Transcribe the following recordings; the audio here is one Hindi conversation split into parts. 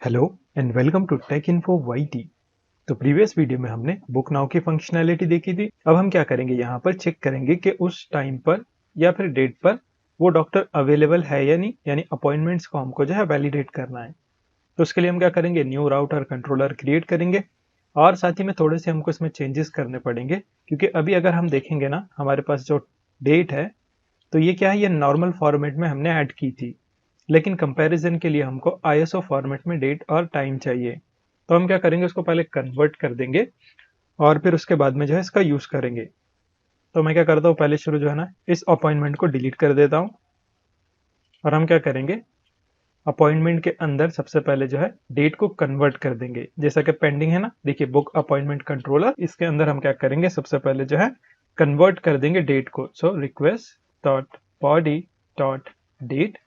Hello and welcome to Tech Info YT. तो प्रीवियस वीडियो में हमने बुक नाउ की फंक्शनैलिटी देखी थी। अब हम क्या करेंगे, यहाँ पर चेक करेंगे कि उस टाइम पर या फिर डेट पर वो डॉक्टर अवेलेबल है या नहीं, यानी अपॉइंटमेंट्स को हमको जो है वैलिडेट करना है। तो उसके लिए हम क्या करेंगे, न्यू राउटर कंट्रोलर क्रिएट करेंगे और साथ ही में थोड़े से हमको इसमें चेंजेस करने पड़ेंगे, क्योंकि अभी अगर हम देखेंगे ना, हमारे पास जो डेट है तो ये क्या है, ये नॉर्मल फॉर्मेट में हमने ऐड की थी, लेकिन कंपैरिजन के लिए हमको आईएसओ फॉर्मेट में डेट और टाइम चाहिए। तो हम क्या करेंगे, उसको पहले कन्वर्ट कर देंगे और फिर उसके बाद में जो है इसका यूज करेंगे। तो मैं क्या करता हूँ, पहले शुरू जो है ना, इस अपॉइंटमेंट को डिलीट कर देता हूँ और हम क्या करेंगे, अपॉइंटमेंट के अंदर सबसे पहले जो है डेट को कन्वर्ट कर देंगे। जैसा कि पेंडिंग है ना, देखिए बुक अपॉइंटमेंट कंट्रोलर, इसके अंदर हम क्या करेंगे, सबसे पहले जो है कन्वर्ट कर देंगे डेट को। So request dot body dot date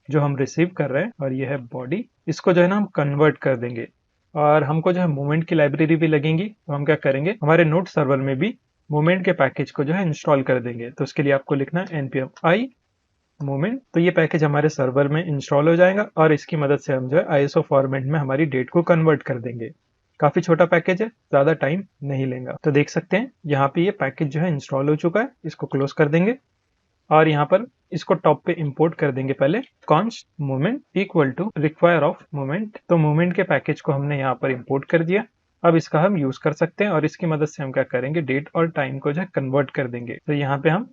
जो हम रिसीव कर रहे हैं, और ये है बॉडी, इसको जो है ना हम कन्वर्ट कर देंगे। और हमको जो है मूवमेंट की लाइब्रेरी भी लगेंगी, तो हम क्या करेंगे, हमारे नोट सर्वर में भी मूवमेंट के पैकेज को जो है इंस्टॉल कर देंगे। तो उसके लिए आपको लिखना है npm i मूवमेंट। तो ये पैकेज हमारे सर्वर में इंस्टॉल हो जाएगा और इसकी मदद से हम जो है आईएसओ फॉर्मेट में हमारी डेट को कन्वर्ट कर देंगे। काफी छोटा पैकेज है, ज्यादा टाइम नहीं लेगा। तो देख सकते हैं यहाँ पे ये पैकेज जो है इंस्टॉल हो चुका है। इसको क्लोज कर देंगे और यहाँ पर इसको टॉप पे इंपोर्ट कर देंगे। पहले const moment equal to require of moment, तो मूवमेंट के पैकेज को हमने यहाँ पर इंपोर्ट कर दिया। अब इसका हम यूज कर सकते हैं और इसकी मदद से हम क्या करेंगे, डेट और टाइम को जो है कन्वर्ट कर देंगे। तो यहाँ पे हम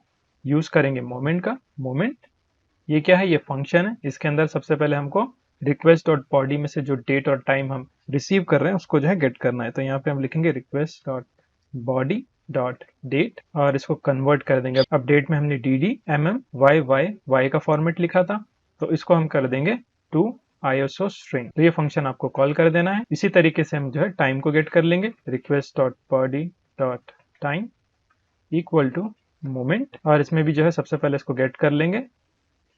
यूज करेंगे मोमेंट का। मोमेंट ये क्या है, ये फंक्शन है। इसके अंदर सबसे पहले हमको रिक्वेस्ट डॉट बॉडी में से जो डेट और टाइम हम रिसीव कर रहे हैं उसको जो है गेट करना है। तो यहाँ पे हम लिखेंगे request dot body dot date और इसको कन्वर्ट कर देंगे। अब डेट में हमने D D M M Y Y Y का फॉर्मेट लिखा था, तो इसको हम कर देंगे टू आईएसओ स्ट्रिंग। तो ये फंक्शन आपको कॉल कर देना है। इसी तरीके से हम जो है टाइम को गेट कर लेंगे, request dot body dot time equal to moment, और इसमें भी जो है सबसे पहले इसको गेट कर लेंगे,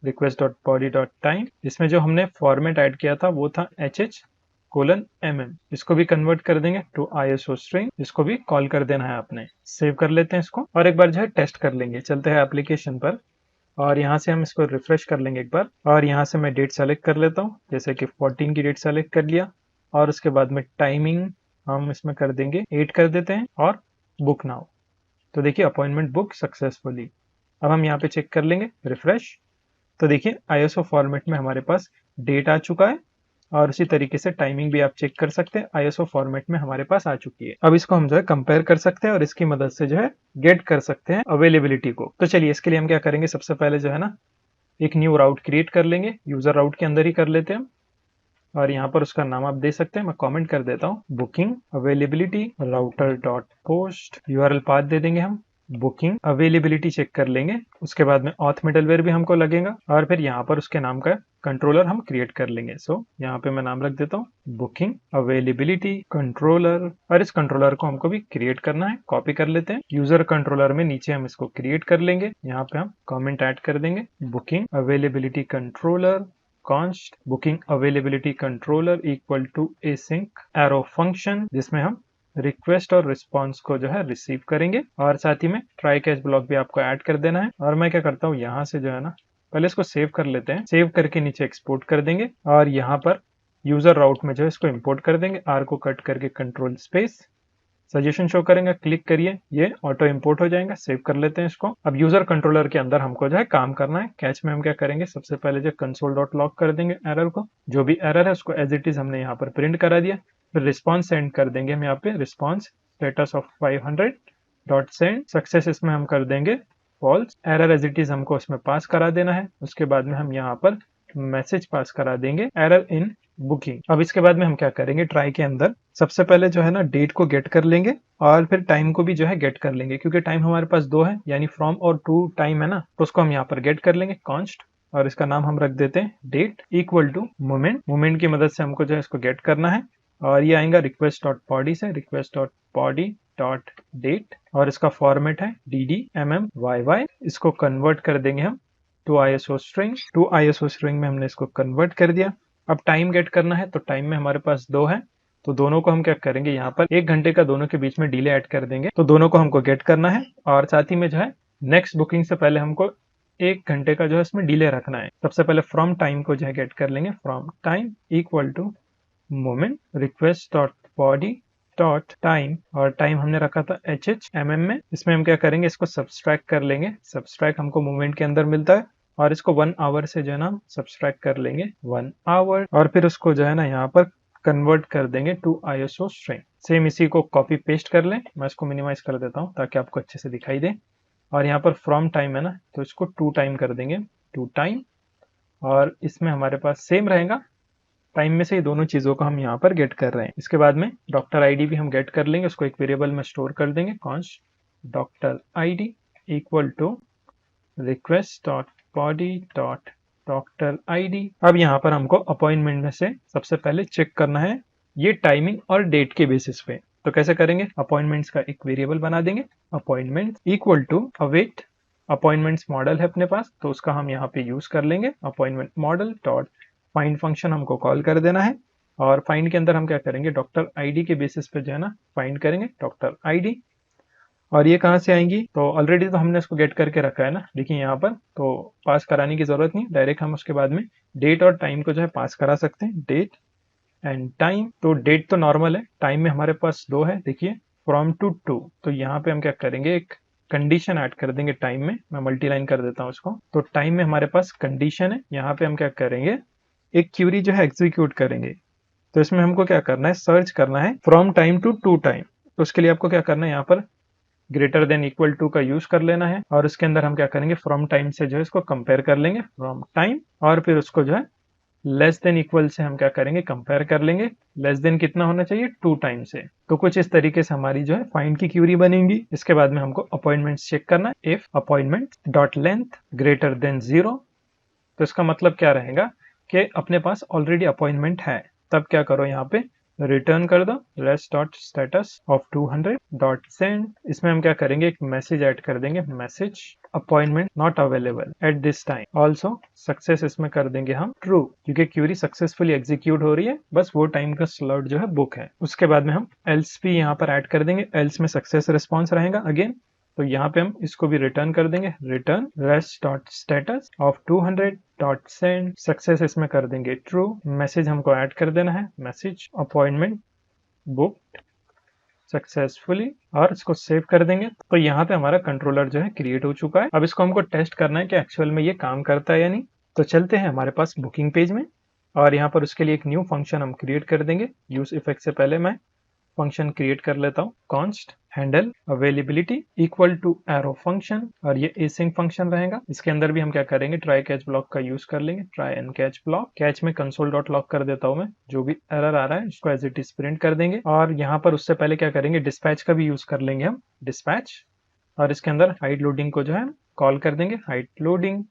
request dot body dot time. इसमें जो हमने फॉर्मेट ऐड किया था वो था HH:MM, इसको भी कन्वर्ट कर देंगे टू ISO स्ट्रिंग। इसको भी कॉल कर देना है आपने। सेव कर लेते हैं इसको और एक बार जो है टेस्ट कर लेंगे। चलते हैं एप्लीकेशन पर और यहाँ से हम इसको रिफ्रेश कर लेंगे एक बार, और यहाँ से मैं डेट सेलेक्ट कर लेता हूँ, जैसे कि 14 की डेट सेलेक्ट कर लिया और उसके बाद में टाइमिंग हम इसमें कर देंगे 8 कर देते हैं और बुक नाउ। तो देखिए अपॉइंटमेंट बुक सक्सेसफुली। अब हम यहाँ पे चेक कर लेंगे, रिफ्रेश। तो देखिए आईएसओ फॉर्मेट में हमारे पास डेट आ चुका है और उसी तरीके से टाइमिंग भी आप चेक कर सकते हैं, आईएसओ फॉर्मेट में हमारे पास आ चुकी है। अब इसको हम जो है कंपेयर कर सकते हैं और इसकी मदद से जो है गेट कर सकते हैं अवेलेबिलिटी को। तो चलिए इसके लिए हम क्या करेंगे, सबसे पहले जो है ना एक न्यू राउट क्रिएट कर लेंगे। यूजर राउट के अंदर ही कर लेते हैं हम, और यहाँ पर उसका नाम आप दे सकते हैं। मैं कमेंट कर देता हूँ, booking availability router dot post. URL path दे देंगे हम, बुकिंग अवेलेबिलिटी चेक कर लेंगे। उसके बाद में ऑथ मिडलवेयर भी हमको लगेगा और फिर यहाँ पर उसके नाम का कंट्रोलर हम क्रिएट कर लेंगे। सो यहाँ पे मैं नाम रख देता हूँ बुकिंग अवेलेबिलिटी कंट्रोलर, और इस कंट्रोलर को हमको भी क्रिएट करना है। कॉपी कर लेते हैं, यूजर कंट्रोलर में नीचे हम इसको क्रिएट कर लेंगे। यहाँ पे हम कमेंट ऐड कर देंगे, booking availability controller const booking availability controller equal to async arrow function, जिसमें हम रिक्वेस्ट और रिस्पॉन्स को जो है रिसीव करेंगे, और साथ ही में ट्राई कैच ब्लॉक भी आपको ऐड कर देना है। और मैं क्या करता हूँ, यहाँ से जो है ना पहले इसको सेव कर लेते हैं। सेव करके नीचे एक्सपोर्ट कर देंगे और यहाँ पर यूजर राउट में जो है इसको इंपोर्ट कर देंगे। आर को कट करके कंट्रोल स्पेस, सजेशन शो करेंगे, क्लिक करिए, ये ऑटो इंपोर्ट हो जाएगा। सेव कर लेते हैं इसको। अब यूजर कंट्रोलर के अंदर हमको जो है काम करना है। कैच में हम क्या करेंगे, सबसे पहले जो कंसोल डॉट लॉग कर देंगे एरर को, जो भी एरर है उसको एज इट इज हमने यहाँ पर प्रिंट करा दिया। फिर रिस्पॉन्स सेंड कर देंगे हम यहाँ पे, response status of 500 dot send success, इसमें हम कर देंगे false. Error as it is हमको उसमें पास करा देना है। उसके बाद में हम यहाँ पर मैसेज पास करा देंगे, एरर इन बुकिंग। अब इसके बाद में हम क्या करेंगे, ट्राई के अंदर सबसे पहले जो है ना डेट को गेट कर लेंगे और फिर टाइम को भी जो है गेट कर लेंगे, क्योंकि टाइम हमारे पास दो है, यानी फ्रॉम और टू टाइम है ना, तो उसको हम यहाँ पर गेट कर लेंगे कॉन्स्ट, और इसका नाम हम रख देते हैं date equal to moment. Moment की मदद से हमको जो है इसको गेट करना है, और ये आएगा रिक्वेस्ट डॉट बॉडी से, request dot body dot date, और इसका फॉर्मेट है DDMMYY। इसको कन्वर्ट कर देंगे हम to ISO string. To ISO string में हमने इसको कन्वर्ट कर दिया। अब टाइम गेट करना है, तो टाइम में हमारे पास दो है, तो दोनों को हम क्या करेंगे, यहाँ पर 1 घंटे का दोनों के बीच में डिले ऐड कर देंगे। तो दोनों को हमको गेट करना है, और साथ ही में जो है नेक्स्ट बुकिंग से पहले हमको 1 घंटे का जो है इसमें डिले रखना है। सबसे पहले फ्रॉम टाइम को जो है गेट कर लेंगे, from time equal to moment request dot body dot time, और टाइम हमने रखा था mm में। इसमें हम क्या करेंगे, इसको सब्सट्रैक्ट कर लेंगे। सब्सट्रैक्ट हमको मोमेंट के अंदर मिलता है, और इसको 1 आवर से जो है ना सब्सट्रैक्ट कर लेंगे 1 आवर, और फिर उसको जो है ना यहाँ पर कन्वर्ट कर देंगे टू ISO स्ट्रिंग। सेम इसी को कॉपी पेस्ट कर लें। मैं इसको मिनिमाइज कर देता हूँ ताकि आपको अच्छे से दिखाई दे। और यहाँ पर फ्रॉम टाइम है ना, तो इसको 2 टाइम कर देंगे, 2 टाइम। और इसमें हमारे पास सेम रहेगा, टाइम में से ही दोनों चीज़ों को हम यहाँ पर गेट कर रहे हैं। इसके बाद में डॉक्टर आईडी भी हम गेट कर लेंगे, उसको एक वेरिएबल में स्टोर कर देंगे, const doctor ID equal to request dot body dot doctor ID. अब यहाँ पर हमको अपॉइंटमेंट में से सबसे पहले चेक करना है ये टाइमिंग और डेट के बेसिस पे। तो कैसे करेंगे, अपॉइंटमेंट्स का एक वेरिएबल बना देंगे, appointment equal to await appointments model है अपने पास, तो उसका हम यहाँ पे यूज कर लेंगे, appointment model dot find function हमको कॉल कर देना है। और फाइंड के अंदर हम क्या करेंगे, डॉक्टर आईडी के बेसिस पे जो है ना फाइंड करेंगे डॉक्टर आईडी। और ये कहाँ से आएंगी, तो ऑलरेडी तो हमने इसको गेट करके रखा है ना, देखिए यहाँ पर, तो पास कराने की जरूरत नहीं, डायरेक्ट हम उसके बाद में डेट और टाइम को जो है पास करा सकते हैं, डेट एंड टाइम। तो डेट तो नॉर्मल है, टाइम में हमारे पास 2 है, देखिए फ्रॉम टू 2। तो यहाँ पे हम क्या करेंगे, एक कंडीशन ऐड कर देंगे टाइम में। मैं मल्टीलाइन कर देता हूँ उसको। तो टाइम में हमारे पास कंडीशन है, यहाँ पे हम क्या करेंगे, एक क्यूरी जो है एग्जीक्यूट करेंगे। तो इसमें हमको क्या करना है, सर्च करना है फ्रॉम टाइम टू टाइम। तो उसके लिए आपको क्या करना है, यहाँ पर ग्रेटर देन इक्वल टू का यूज कर लेना है, और उसके अंदर हम क्या करेंगे, फ्रॉम टाइम से जो है इसको कंपेयर कर लेंगे, फ्रॉम टाइम। और फिर उसको जो है लेस देन इक्वल से हम क्या करेंगे, कंपेयर कर लेंगे। लेस देन कितना होना चाहिए, 2 टाइम से। तो कुछ इस तरीके से हमारी जो है फाइंड की क्यूरी बनेगी। इसके बाद में हमको अपॉइंटमेंट चेक करना है, if appointment dot length greater than 0। तो इसका मतलब क्या रहेगा कि अपने पास ऑलरेडी अपॉइंटमेंट है, तब क्या करो, यहाँ पे रिटर्न कर दो rest dot status of 200 dot send. इसमें हम क्या करेंगे, एक मैसेज ऐड कर देंगे, message appointment not available at this time also success. इसमें कर देंगे हम ट्रू, क्योंकि क्यूरी सक्सेसफुली एग्जीक्यूट हो रही है, बस वो टाइम का स्लॉट जो है बुक है। उसके बाद में हम एल्स भी यहाँ पर ऐड कर देंगे, एल्स में सक्सेस रिस्पॉन्स रहेगा अगेन। तो यहाँ पे हम इसको भी रिटर्न कर देंगे, return rest dot status of 200 dot send success. इसमें कर देंगे ट्रू। मैसेज हमको ऐड कर देना है, मैसेज अपॉइंटमेंट बुक सक्सेसफुली, और इसको सेव कर देंगे। तो यहाँ पे हमारा कंट्रोलर जो है क्रिएट हो चुका है। अब इसको हमको टेस्ट करना है कि एक्चुअल में ये काम करता है या नहीं। तो चलते हैं हमारे पास बुकिंग पेज में, और यहाँ पर उसके लिए एक न्यू फंक्शन हम क्रिएट कर देंगे। यूज इफेक्ट से पहले मैं फंक्शन क्रिएट कर लेता हूँ, const handle availability equal to arrow function, और ये एसिंक फंक्शन रहेगा। इसके अंदर भी हम क्या करेंगे, ट्राई कैच ब्लॉक का यूज कर लेंगे, try and catch block. Catch में कंसोल डॉट लॉग कर देता हूँ मैं, जो भी एरर आ रहा है उसको एज इट इज प्रिंट कर देंगे। और यहाँ पर उससे पहले क्या करेंगे, डिस्पैच का भी यूज कर लेंगे हम, डिस्पैच। और इसके अंदर हाइड लोडिंग को जो है कॉल कर देंगे, हाइड लोडिंग।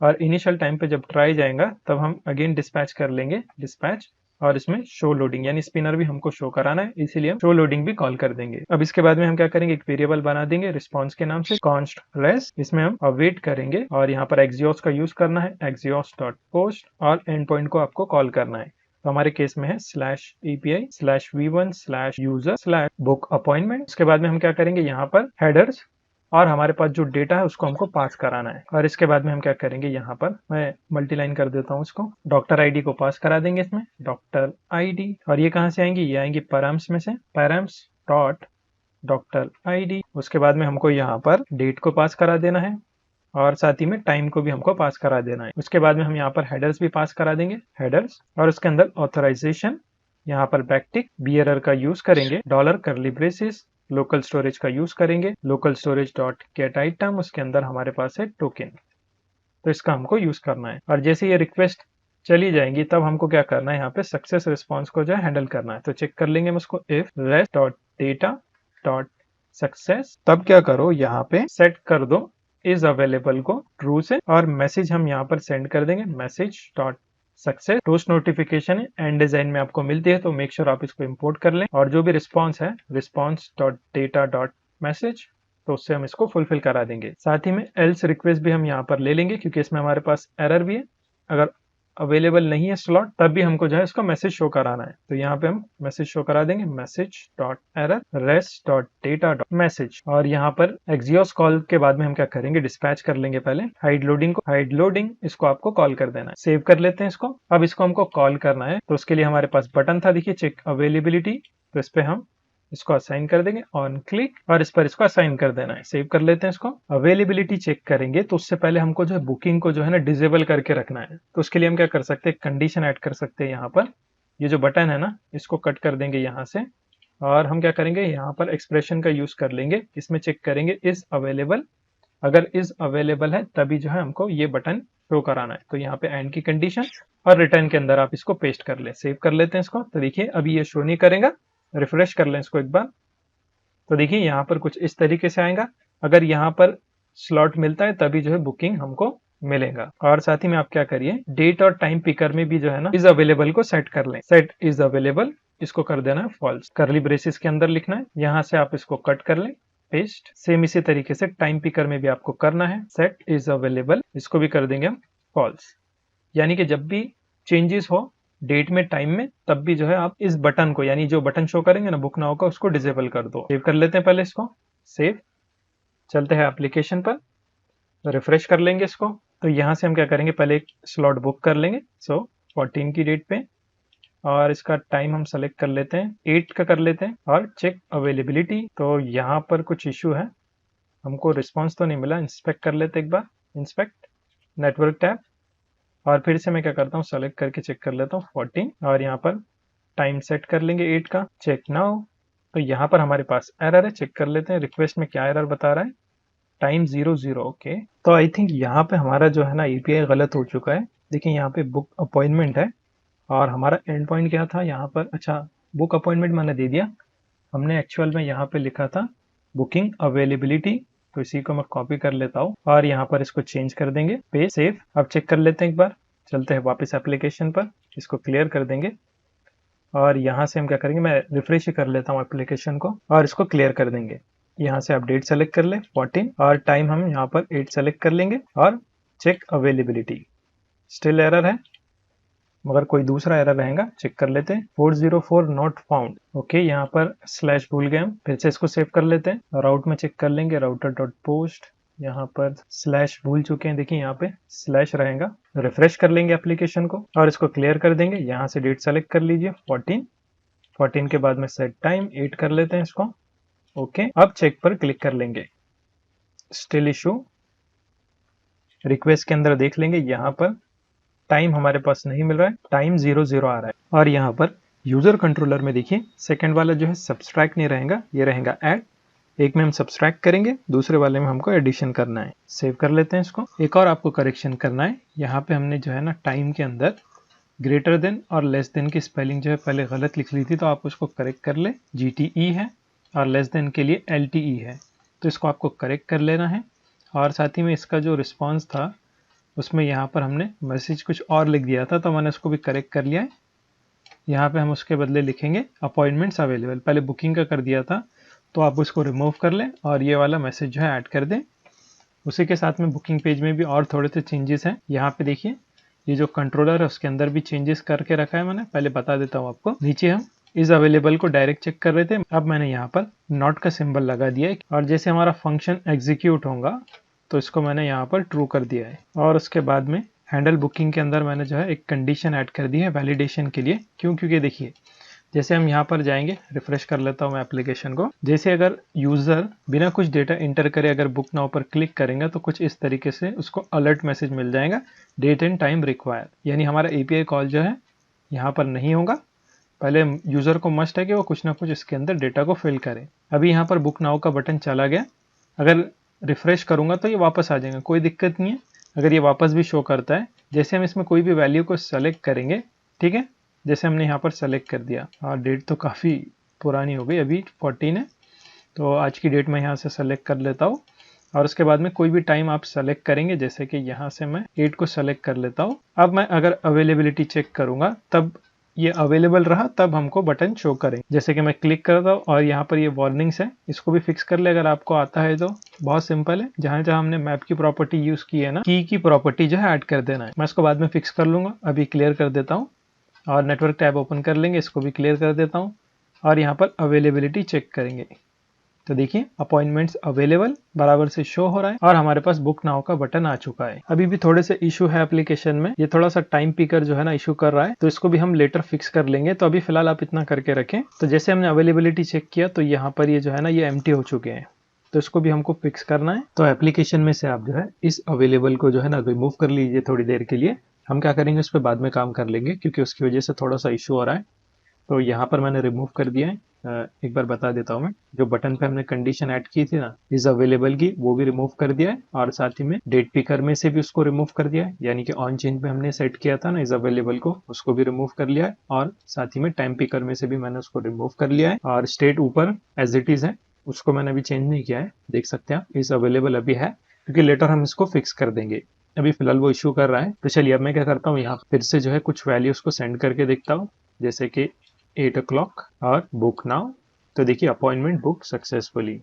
और इनिशियल टाइम पे जब ट्राई जाएगा तब हम अगेन डिस्पैच कर लेंगे, डिस्पैच। और इसमें शो लोडिंग यानी स्पिनर भी हमको शो कराना है, इसीलिए हम शो लोडिंग भी कॉल कर देंगे। अब इसके बाद में हम क्या करेंगे, एक वेरिएबल बना देंगे रिस्पॉन्स के नाम से, कॉन्स्ट रेस। इसमें हम अवेट करेंगे, और यहाँ पर एक्सियोस का यूज करना है, एक्सियोस डॉट पोस्ट, और एंड पॉइंट को आपको कॉल करना है। तो हमारे केस में है /API/v1/user/book अपॉइंटमेंट। उसके बाद में हम क्या करेंगे, यहाँ पर हेडर्स और हमारे पास जो डेटा है उसको हमको पास कराना है। और इसके बाद में हम क्या करेंगे, यहाँ पर मैं मल्टीलाइन कर देता हूँ उसको, डॉक्टर आईडी को पास करा देंगे इसमें, डॉक्टर आईडी। और ये कहाँ से आएंगी, ये आएंगी पैराम्स में से, पैराम्स डॉट डॉक्टर आईडी। उसके बाद में हमको यहाँ पर डेट को पास करा देना है, और साथ ही में टाइम को भी हमको पास करा देना है। उसके बाद में हम यहाँ पर हेडर्स भी पास करा देंगे, हेडर्स। और उसके अंदर ऑथराइजेशन, यहाँ पर बैकटिक बीएरर का यूज करेंगे, डॉलर करली ब्रेसेस, लोकल स्टोरेज का यूज करेंगे, local storage dot gate item. उसके अंदर हमारे पास है टोकन, तो इसका हमको यूज करना है। और जैसे ये रिक्वेस्ट चली जाएंगी तब हमको क्या करना है, यहाँ पे सक्सेस रिस्पॉन्स को जो है हैंडल करना है। तो चेक कर लेंगे हम उसको, if rest dot data dot success, तब क्या करो, यहाँ पे सेट कर दो इज अवेलेबल को ट्रू से, और मैसेज हम यहाँ पर सेंड कर देंगे, message dot success. Toast notification है एंड डिजाइन में आपको मिलती है, तो मेक श्योर आप इसको इंपोर्ट कर लें। और जो भी रिस्पॉन्स है, response dot data dot message, तो उससे हम इसको फुलफिल करा देंगे। साथ ही में एल्स रिक्वेस्ट भी हम यहाँ पर ले लेंगे, क्योंकि इसमें हमारे पास एरर भी है। अगर अवेलेबल नहीं है स्लॉट, तब भी हमको जो है इसको मैसेज शो कराना है। तो यहाँ पे हम मैसेज शो करा देंगे, message dot error rest dot data dot message. और यहाँ पर एक्सियोस कॉल के बाद में हम क्या करेंगे, डिस्पैच कर लेंगे पहले हाइड लोडिंग को। हाइड लोडिंग इसको आपको कॉल कर देना है। सेव कर लेते हैं इसको। अब इसको हमको कॉल करना है, तो उसके लिए हमारे पास बटन था, देखिए चेक अवेलेबिलिटी। तो इस पे हम इसको असाइन कर देंगे ऑन क्लिक, और इस पर इसको असाइन कर देना है। सेव कर लेते हैं इसको। अवेलेबिलिटी चेक करेंगे तो उससे पहले हमको जो है बुकिंग को जो है ना डिसेबल करके रखना है। तो उसके लिए हम क्या कर सकते हैं, कंडीशन ऐड कर सकते हैं। यहाँ पर ये जो बटन है ना, इसको कट कर देंगे यहाँ से, और हम क्या करेंगे, यहाँ पर एक्सप्रेशन का यूज कर लेंगे। इसमें चेक करेंगे इज अवेलेबल, अगर इज अवेलेबल है तभी जो है हमको ये बटन शो कराना है। तो यहाँ पे एंड की कंडीशन और रिटर्न के अंदर आप इसको पेस्ट कर ले। सेव कर लेते हैं इसको। तो देखिए अभी ये शो नहीं करेगा, रिफ्रेश कर लें इसको एक बार। तो देखिए यहाँ पर कुछ इस तरीके से आएगा। अगर यहाँ पर स्लॉट मिलता है तभी जो है बुकिंग हमको मिलेगा। और साथ ही में आप क्या करिए, डेट और टाइम पिकर में भी जो है ना इज अवेलेबल को सेट कर लें। सेट इज अवेलेबल इसको कर देना है फॉल्स, करली ब्रेसेस के अंदर लिखना है। यहाँ से आप इसको कट कर लें, पेस्ट। सेम इसी तरीके से टाइम पिकर में भी आपको करना है, सेट इज अवेलेबल इसको भी कर देंगे हम फॉल्स। यानी कि जब भी चेंजेस हो डेट में टाइम में, तब भी जो है आप इस बटन को, यानी जो बटन शो करेंगे ना बुक नाउ का, उसको डिसेबल कर दो। सेव कर लेते हैं पहले इसको। सेव, चलते हैं एप्लीकेशन पर, रिफ्रेश कर लेंगे इसको। तो यहाँ से हम क्या करेंगे, पहले एक स्लॉट बुक कर लेंगे। सो 14 की डेट पे, और इसका टाइम हम सेलेक्ट कर लेते हैं 8 का कर लेते हैं, और चेक अवेलेबिलिटी। तो यहाँ पर कुछ इशू है, हमको रिस्पॉन्स तो नहीं मिला। इंस्पेक्ट कर लेते एक बार, इंस्पेक्ट नेटवर्क टैब, और फिर से मैं क्या करता हूँ, सेलेक्ट करके चेक कर लेता हूँ 14, और यहाँ पर टाइम सेट कर लेंगे 8 का, चेक नाउ। तो यहाँ पर हमारे पास एरर है, चेक कर लेते हैं रिक्वेस्ट में क्या एरर बता रहा है, टाइम 00। ओके, तो आई थिंक यहाँ पे हमारा जो है ना एपीआई गलत हो चुका है। देखिए यहाँ पे बुक अपॉइंटमेंट है, और हमारा एंड पॉइंट क्या था यहाँ पर, अच्छा बुक अपॉइंटमेंट मैंने दे दिया, हमने एक्चुअल में यहाँ पे लिखा था बुकिंग अवेलेबिलिटी। तो इसी को मैं कॉपी कर लेता हूँ, और यहाँ पर इसको चेंज कर देंगे, पे सेव। अब चेक कर लेते हैं एक बार, चलते हैं वापस एप्लीकेशन पर, इसको क्लियर कर देंगे, और यहाँ से हम क्या करेंगे, मैं रिफ्रेश ही कर लेता हूँ एप्लीकेशन को, और इसको क्लियर कर देंगे। यहाँ से आप डेट सेलेक्ट कर ले 14, और टाइम हम यहाँ पर 8 सेलेक्ट कर लेंगे, और चेक अवेलेबिलिटी। स्टिल एरर है, मगर कोई दूसरा एरर रहेगा, चेक कर लेते हैं। 404 नॉट फाउंड। ओके, यहाँ पर स्लैश भूल गए हम, फिर से इसको सेव कर लेते हैं। राउट में चेक कर लेंगे, राउटर डॉट पोस्ट, यहाँ पर स्लैश भूल चुके हैं, देखिए यहाँ पे स्लैश रहेगा। रिफ्रेश कर लेंगे एप्लीकेशन को, और इसको क्लियर कर देंगे। यहाँ से डेट सेलेक्ट कर लीजिए 14 के बाद में सेट टाइम 8 कर लेते हैं इसको। ओके, अब चेक पर क्लिक कर लेंगे, स्टिल इशू। रिक्वेस्ट के अंदर देख लेंगे, यहाँ पर टाइम हमारे पास नहीं मिल रहा है, टाइम 00 आ रहा है। और यहाँ पर यूजर कंट्रोलर में देखिए सेकंड वाला जो है सब्सट्रैक्ट नहीं रहेगा, ये रहेगा ऐड। एक में हम सब्सट्रैक्ट करेंगे, दूसरे वाले में हमको एडिशन करना है। सेव कर लेते हैं इसको। एक और आपको करेक्शन करना है, यहाँ पे हमने जो है ना टाइम के अंदर ग्रेटर देन और लेस देन की स्पेलिंग जो है पहले गलत लिख ली थी, तो आप उसको करेक्ट कर ले। GTE है, और लेस देन के लिए LTE है, तो इसको आपको करेक्ट कर लेना है। और साथ ही में इसका जो रिस्पॉन्स था उसमें यहाँ पर हमने मैसेज कुछ और लिख दिया था, तो मैंने उसको भी करेक्ट कर लिया है। यहाँ पे हम उसके बदले लिखेंगे अपॉइंटमेंट्स अवेलेबल, पहले बुकिंग का कर दिया था, तो आप उसको रिमूव कर लें और ये वाला मैसेज जो है ऐड कर दें। उसी के साथ में बुकिंग पेज में भी और थोड़े से चेंजेस हैं। यहाँ पे देखिए ये जो कंट्रोलर है उसके अंदर भी चेंजेस करके रखा है मैंने, पहले बता देता हूँ आपको। नीचे हम इज अवेलेबल को डायरेक्ट चेक कर रहे थे, अब मैंने यहाँ पर नॉट का सिंबल लगा दिया है, और जैसे हमारा फंक्शन एग्जीक्यूट होगा तो इसको मैंने यहाँ पर ट्रू कर दिया है। और उसके बाद में हैंडल बुकिंग के अंदर मैंने जो है एक कंडीशन ऐड कर दी है वैलिडेशन के लिए। क्यों? क्योंकि देखिए जैसे हम यहाँ पर जाएंगे, रिफ्रेश कर लेता हूँ मैं एप्लीकेशन को, जैसे अगर यूजर बिना कुछ डेटा इंटर करे अगर बुक नाउ पर क्लिक करेंगे तो कुछ इस तरीके से उसको अलर्ट मैसेज मिल जाएगा, डेट एंड टाइम रिक्वायर। यानी हमारा एपीआई कॉल जो है यहाँ पर नहीं होगा, पहले यूजर को मस्ट है कि वो कुछ ना कुछ इसके अंदर डेटा को फिल करे। अभी यहाँ पर बुक नाउ का बटन चला गया, अगर रिफ्रेश करूंगा तो ये वापस आ जाएगा, कोई दिक्कत नहीं है। अगर ये वापस भी शो करता है, जैसे हम इसमें कोई भी वैल्यू को सेलेक्ट करेंगे, ठीक है, जैसे हमने यहाँ पर सेलेक्ट कर दिया, और डेट तो काफ़ी पुरानी हो गई, अभी 14 है, तो आज की डेट मैं यहाँ से सेलेक्ट कर लेता हूँ। और उसके बाद में कोई भी टाइम आप सेलेक्ट करेंगे, जैसे कि यहाँ से मैं 8 को सेलेक्ट कर लेता हूँ। अब मैं अगर अवेलेबिलिटी चेक करूँगा तब ये अवेलेबल रहा तब हमको बटन शो करें। जैसे कि मैं क्लिक करता हूँ और यहाँ पर ये वार्निंग्स है, इसको भी फिक्स कर ले अगर आपको आता है तो। बहुत सिंपल है, जहाँ जहाँ हमने मैप की प्रॉपर्टी यूज की है ना, की प्रॉपर्टी जो है ऐड कर देना है। मैं इसको बाद में फिक्स कर लूंगा, अभी क्लियर कर देता हूँ और नेटवर्क टैब ओपन कर लेंगे, इसको भी क्लियर कर देता हूँ और यहाँ पर अवेलेबिलिटी चेक करेंगे। तो देखिए अपॉइंटमेंट्स अवेलेबल बराबर से शो हो रहा है और हमारे पास बुक नाउ का बटन आ चुका है। अभी भी थोड़े से इशू है एप्लीकेशन में, ये थोड़ा सा टाइम पिकर जो है ना इशू कर रहा है, तो इसको भी हम लेटर फिक्स कर लेंगे। तो अभी फिलहाल आप इतना करके रखें। तो जैसे हमने अवेलेबिलिटी चेक किया तो यहाँ पर ये जो है ना ये एम्प्टी हो चुके हैं, तो इसको भी हमको फिक्स करना है। तो एप्लीकेशन में से आप जो है इस अवेलेबल को जो है ना रिमूव कर लीजिए थोड़ी देर के लिए। हम क्या करेंगे उस पर बाद में काम कर लेंगे, क्योंकि उसकी वजह से थोड़ा सा इशू हो रहा है। तो यहाँ पर मैंने रिमूव कर दिया है। एक बार बता देता हूँ मैं, जो बटन पे हमने कंडीशन ऐड की थी ना इज अवेलेबल की, वो भी रिमूव कर दिया है और साथ ही में डेट पिकर में से भी उसको रिमूव कर दिया है, यानी कि ऑन चेंज पे हमने सेट किया था ना इज अवेलेबल को, उसको भी रिमूव कर लिया है और साथ ही में टाइम पिकर में से भी मैंने उसको रिमूव कर लिया है और स्टेट ऊपर एज इट इज है, उसको मैंने अभी चेंज नहीं किया है। देख सकते हैं इज अवेलेबल अभी है, क्योंकि लेटर हम इसको फिक्स कर देंगे। अभी फिलहाल वो इशू कर रहा है। तो चलिए अब मैं क्या करता हूँ, यहाँ फिर से जो है कुछ वैल्यूज को सेंड करके देखता हूँ, जैसे कि 8 o'clock और बुक नाउ। तो देखिए अपॉइंटमेंट बुक सक्सेसफुली,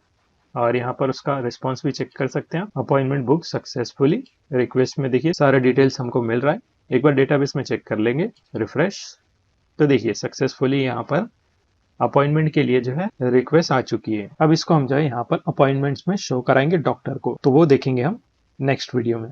और यहाँ पर उसका रिस्पॉन्स भी चेक कर सकते हैं, अपॉइंटमेंट बुक सक्सेसफुली। रिक्वेस्ट में देखिए सारे डिटेल्स हमको मिल रहा है। एक बार डेटाबेस में चेक कर लेंगे, रिफ्रेश। तो देखिए सक्सेसफुली यहाँ पर अपॉइंटमेंट के लिए जो है रिक्वेस्ट आ चुकी है। अब इसको हम जो है यहाँ पर अपॉइंटमेंट्स में शो कराएंगे डॉक्टर को, तो वो देखेंगे हम नेक्स्ट वीडियो में।